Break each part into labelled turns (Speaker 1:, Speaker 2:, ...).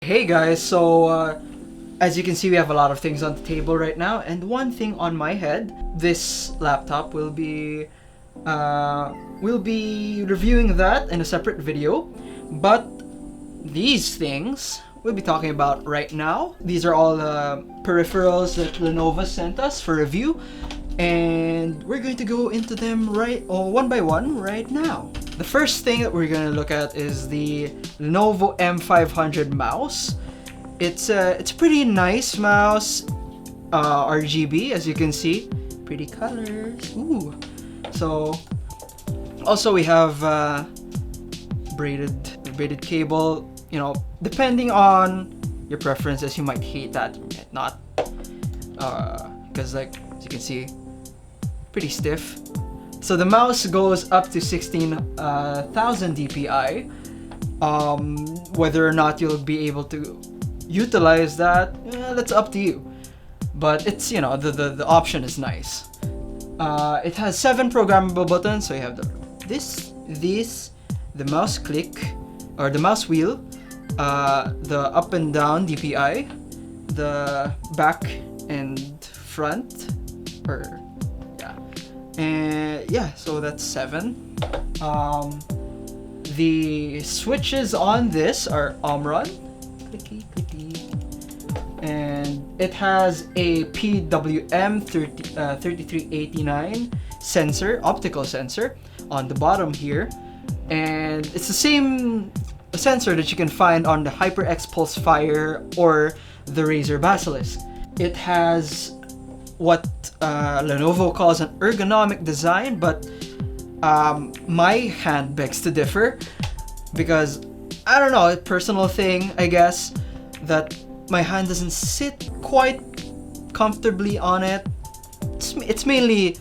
Speaker 1: Hey guys, as you can see, we have a lot of things on the table right now, and one thing on my head, this laptop will be reviewing that in a separate video, but these things we'll be talking about right now. These are all peripherals that Lenovo sent us for review, and we're going to go into them one by one right now. The first thing that we're going to look at is the Lenovo M500 mouse. It's a pretty nice mouse, RGB, as you can see. Pretty colors. Ooh. So also we have braided cable. You know, depending on your preferences, you might hate that, you might not, because like as you can see, pretty stiff. So the mouse goes up to 16,000 dpi. Whether or not you'll be able to utilize that, that's up to you. But it's, you know, the option is nice. It has 7 programmable buttons. So you have the mouse click or the mouse wheel, the up and down DPI, the back and front, and yeah, so that's 7. The switches on this are Omron, clicky, and it has a PWM 3389 sensor, optical sensor, on the bottom here, and it's the same sensor that you can find on the HyperX Pulse Fire or the Razer Basilisk. It has what Lenovo calls an ergonomic design, but my hand begs to differ, because I don't know, a personal thing, I guess, that my hand doesn't sit quite comfortably on it. It's mainly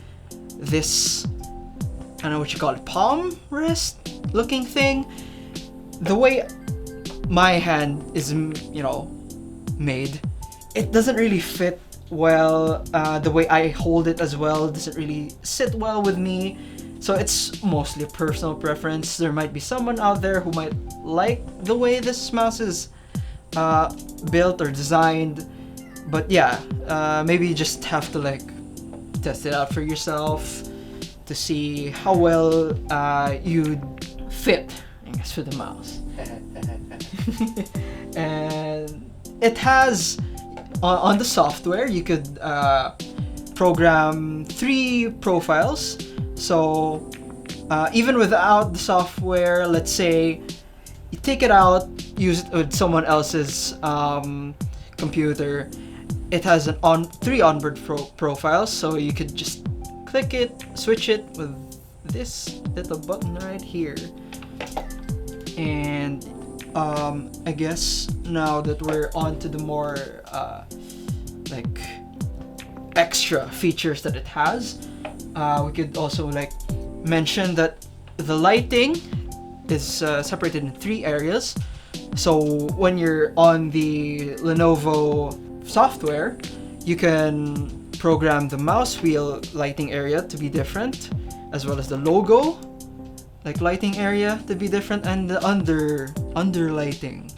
Speaker 1: this, I don't know what you call it, palm rest looking thing. The way my hand is, you know, made, it doesn't really fit well. The way I hold it as well doesn't really sit well with me. So it's mostly a personal preference. There might be someone out there who might like the way this mouse is built or designed. But yeah, maybe you just have to like test it out for yourself to see how well you'd fit, I guess, for the mouse. And it has, on the software, you could program 3 profiles. So even without the software, let's say you take it out, use it with someone else's computer, it has 3 onboard profiles. So you could just click it, switch it with this little button right here. And I guess now that we're on to the more like extra features that it has, we could also like mention that the lighting is separated in 3 areas. So when you're on the Lenovo software, you can program the mouse wheel lighting area to be different, as well as the logo like lighting area to be different, and the under lighting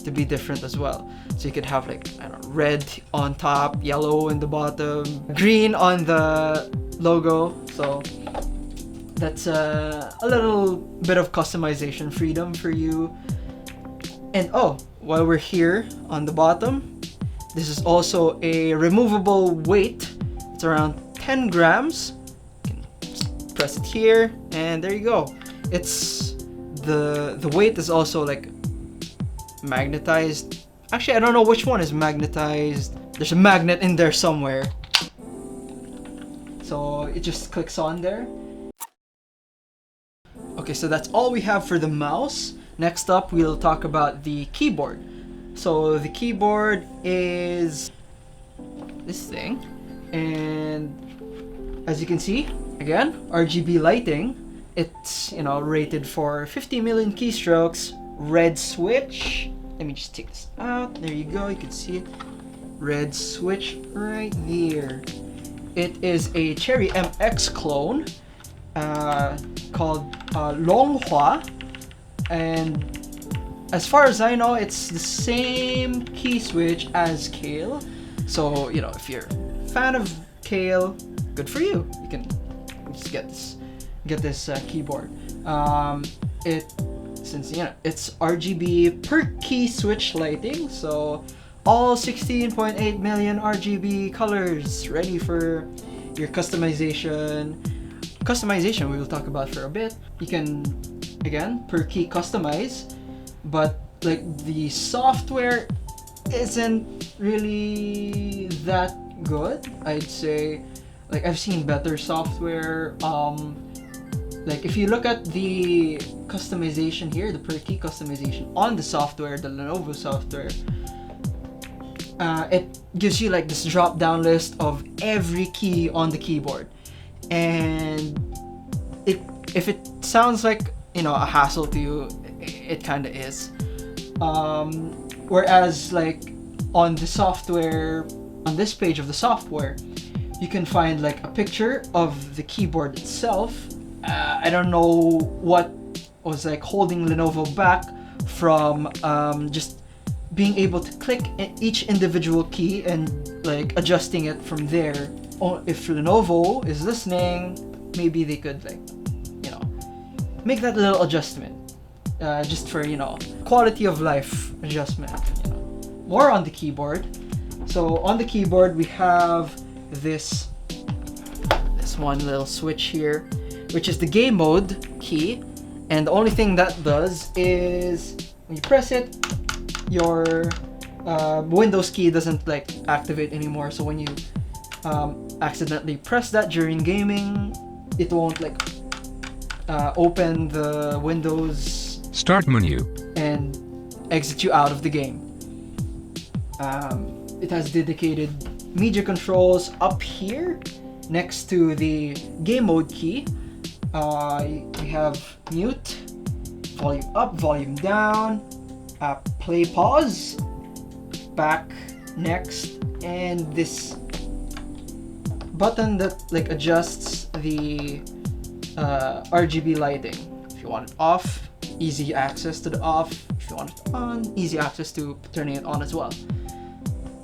Speaker 1: to be different as well. So you could have like, I don't know, red on top, yellow in the bottom, green on the logo. So that's a little bit of customization freedom for you. And oh, while we're here on the bottom, this is also a removable weight. It's around 10 grams. You can just press it here, and there you go. It's the weight is also like magnetized. Actually, I don't know which one is magnetized. There's a magnet in there somewhere. So it just clicks on there. Okay, so that's all we have for the mouse. Next up, we'll talk about the keyboard. So the keyboard is this thing, and as you can see, again, RGB lighting. It's, you know, rated for 50 million keystrokes. Red switch. Let me just take this out. There you go. You can see it. Red switch right there. It is a Cherry MX clone called Longhua, and as far as I know, it's the same key switch as Kale. So, you know, if you're a fan of Kale, good for you. You can just get this keyboard. Since you know it's RGB per key switch lighting, so all 16.8 million RGB colors ready for your customization. Customization we will talk about for a bit. You can again per key customize, but like the software isn't really that good. I'd say like I've seen better software. Like if you look at the customization here, the per key customization on the software, the Lenovo software, it gives you like this drop down list of every key on the keyboard, and if it sounds like, you know, a hassle to you, it kind of is. Whereas like on the software, on this page of the software, you can find like a picture of the keyboard itself. I don't know what was like holding Lenovo back from just being able to click each individual key and like adjusting it from there. Or if Lenovo is listening, maybe they could like, you know, make that little adjustment just for, you know, quality of life adjustment. You know, more on the keyboard. So on the keyboard we have this one little switch here, which is the game mode key, and the only thing that does is when you press it, your Windows key doesn't like activate anymore. So when you accidentally press that during gaming, it won't like open the Windows
Speaker 2: start menu
Speaker 1: and exit you out of the game. It has dedicated media controls up here next to the game mode key. We have mute, volume up, volume down, play, pause, back, next, and this button that like adjusts the RGB lighting. If you want it off, easy access to the off. If you want it on, easy access to turning it on as well.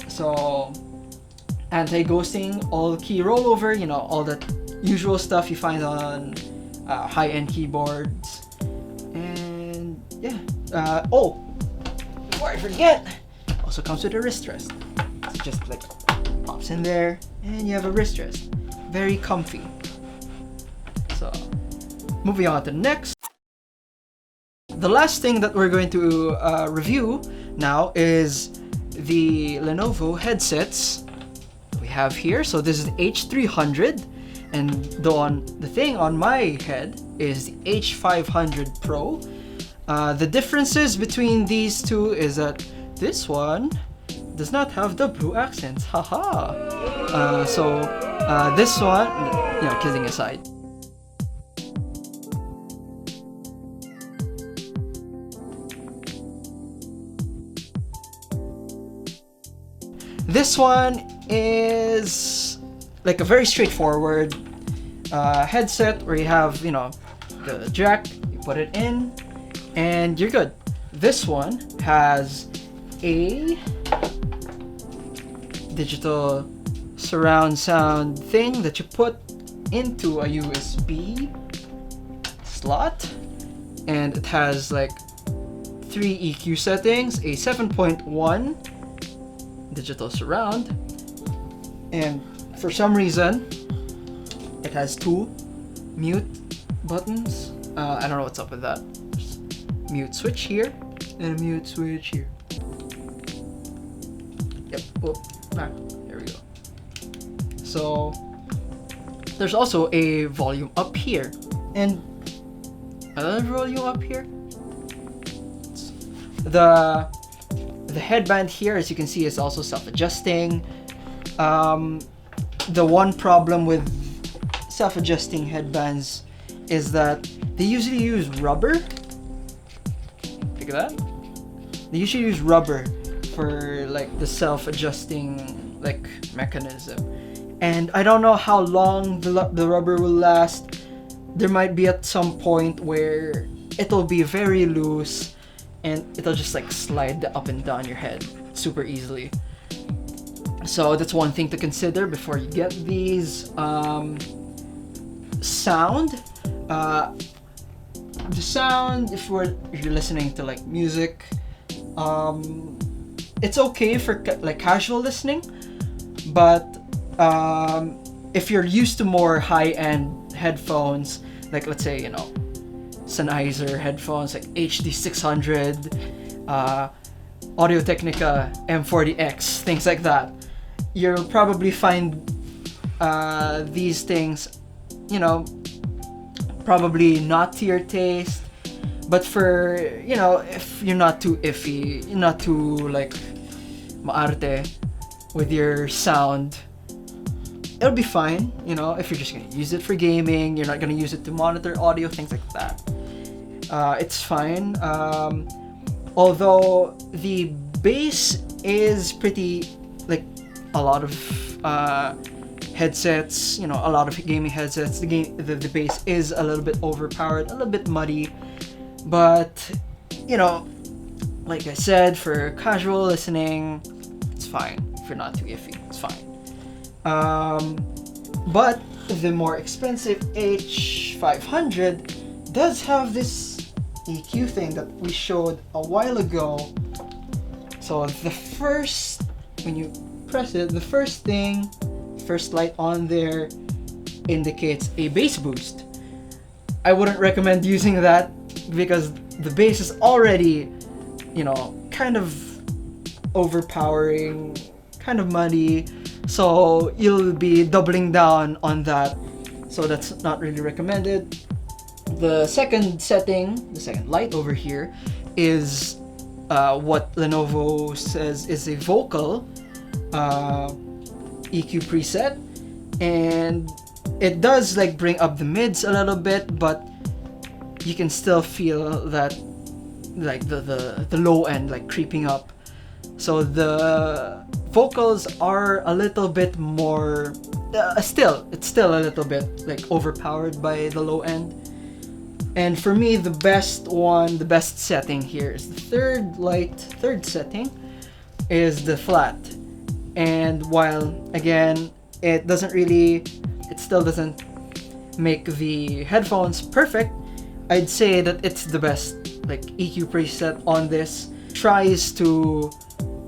Speaker 1: So anti-ghosting, all key rollover, you know, all that usual stuff you find on high-end keyboards. And yeah, oh, before I forget, also comes with a wrist rest. So just like pops in there and you have a wrist rest. Very comfy. So moving on to the next. The last thing that we're going to review now is the Lenovo headsets we have here. So this is the H300, and the thing on my head is the H500 Pro. The differences between these two is that this one does not have the blue accents. Haha. This one, you know, kidding aside. This one is like a very straightforward headset where you have, you know, the jack, you put it in, and you're good. This one has a digital surround sound thing that you put into a USB slot, and it has like 3 EQ settings, a 7.1 digital surround, and for some reason it has 2 mute buttons. I don't know what's up with that. There's a mute switch here and a mute switch here. Yep. Oh, back. There we go. So there's also a volume up here and another volume up here. The headband here, as you can see, is also self-adjusting. The one problem with self-adjusting headbands is that they usually use rubber. Look at that. They usually use rubber for like the self-adjusting like mechanism, and I don't know how long the rubber will last. There might be at some point where it'll be very loose and it'll just like slide up and down your head super easily. So that's one thing to consider before you get these. Sound. The sound, if you're listening to like music, it's okay for like casual listening, but if you're used to more high-end headphones, like let's say, you know, Sennheiser headphones like HD600, Audio-Technica M40X, things like that, you'll probably find these things, you know, probably not to your taste. But for, you know, if you're not too iffy, you're not too like maarte with your sound, it'll be fine. You know, if you're just gonna use it for gaming, you're not gonna use it to monitor audio, things like that, it's fine. Although the bass is pretty, like a lot of headsets, you know, a lot of gaming headsets, the bass is a little bit overpowered, a little bit muddy, but you know, like I said, for casual listening, it's fine. If you're not too iffy, it's fine. But the more expensive H500 does have this EQ thing that we showed a while ago. So when you press it, the first light on there indicates a bass boost. I wouldn't recommend using that because the bass is already, you know, kind of overpowering, kind of muddy, so you'll be doubling down on that, so that's not really recommended. The second light over here is what Lenovo says is a vocal EQ preset, and it does like bring up the mids a little bit, but you can still feel that like the low end like creeping up. So the vocals are a little bit more it's still a little bit like overpowered by the low end. And for me, the best setting here is the third setting is the flat. And while again it still doesn't make the headphones perfect, I'd say that it's the best like EQ preset on this. Tries to,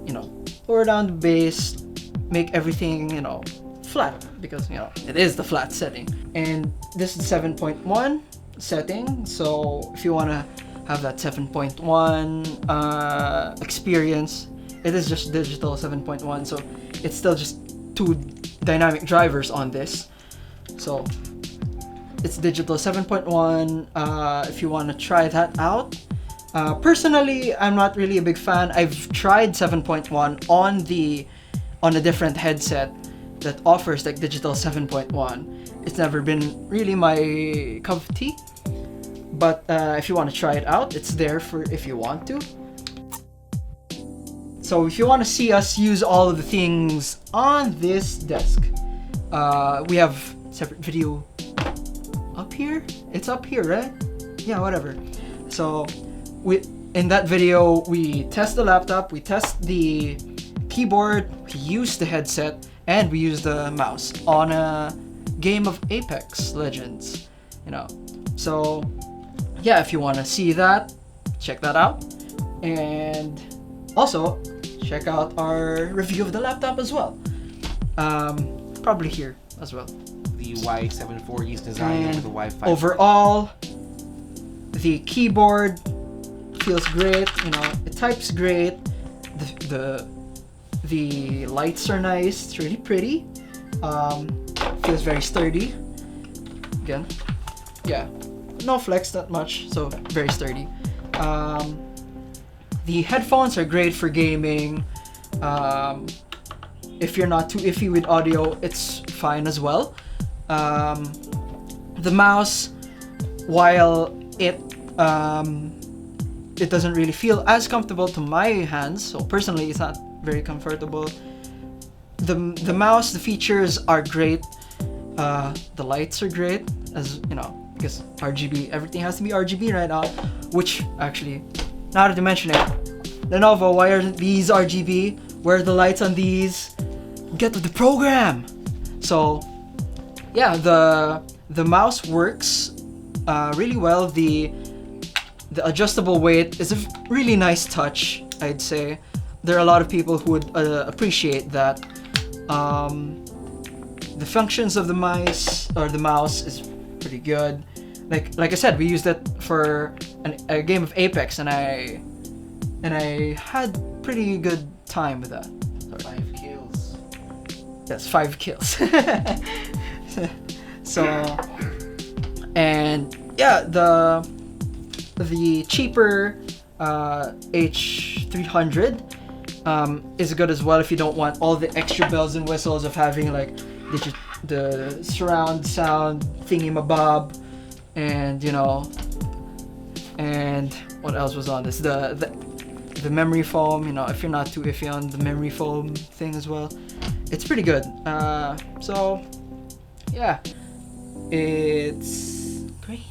Speaker 1: you know, lower down the bass, make everything, you know, flat, because, you know, it is the flat setting. And this is 7.1 setting, so if you want to have that 7.1 experience, it is just digital 7.1, so it's still just two dynamic drivers on this. So it's digital 7.1. If you want to try that out. Personally, I'm not really a big fan. I've tried 7.1 on a different headset that offers like digital 7.1. It's never been really my cup of tea. But if you want to try it out, it's there for if you want to. So if you want to see us use all of the things on this desk, we have separate video up here. It's up here, right? Yeah, whatever. So in that video, we test the laptop, we test the keyboard, we use the headset, and we use the mouse on a game of Apex Legends, you know. So yeah, if you want to see that, check that out. And also check out our review of the laptop as well. Probably here as well.
Speaker 2: The Y740 is designed with the Wi-Fi.
Speaker 1: Overall, the keyboard feels great. You know, it types great. The lights are nice. It's really pretty. Feels very sturdy. Again, yeah, no flex that much, so very sturdy. The headphones are great for gaming. If you're not too iffy with audio, it's fine as well. The mouse, while it doesn't really feel as comfortable to my hands, so personally it's not very comfortable. The mouse, the features are great. The lights are great, as you know, because RGB, everything has to be RGB right now, which actually now that you mention it, Lenovo, why are these RGB? Where are the lights on these? Get with the program. So yeah, the mouse works really well. The adjustable weight is a really nice touch, I'd say. There are a lot of people who would appreciate that. The functions of the mouse is pretty good. Like I said, we used it for a game of Apex, and I had pretty good time with that.
Speaker 2: 5 kills.
Speaker 1: Yes, 5 kills. So, and yeah, the cheaper H500 is good as well if you don't want all the extra bells and whistles of having like the surround sound thingy-mabob, and you know, and what else was on this? The memory foam. You know, if you're not too iffy on the memory foam thing as well, it's pretty good. So yeah, it's great.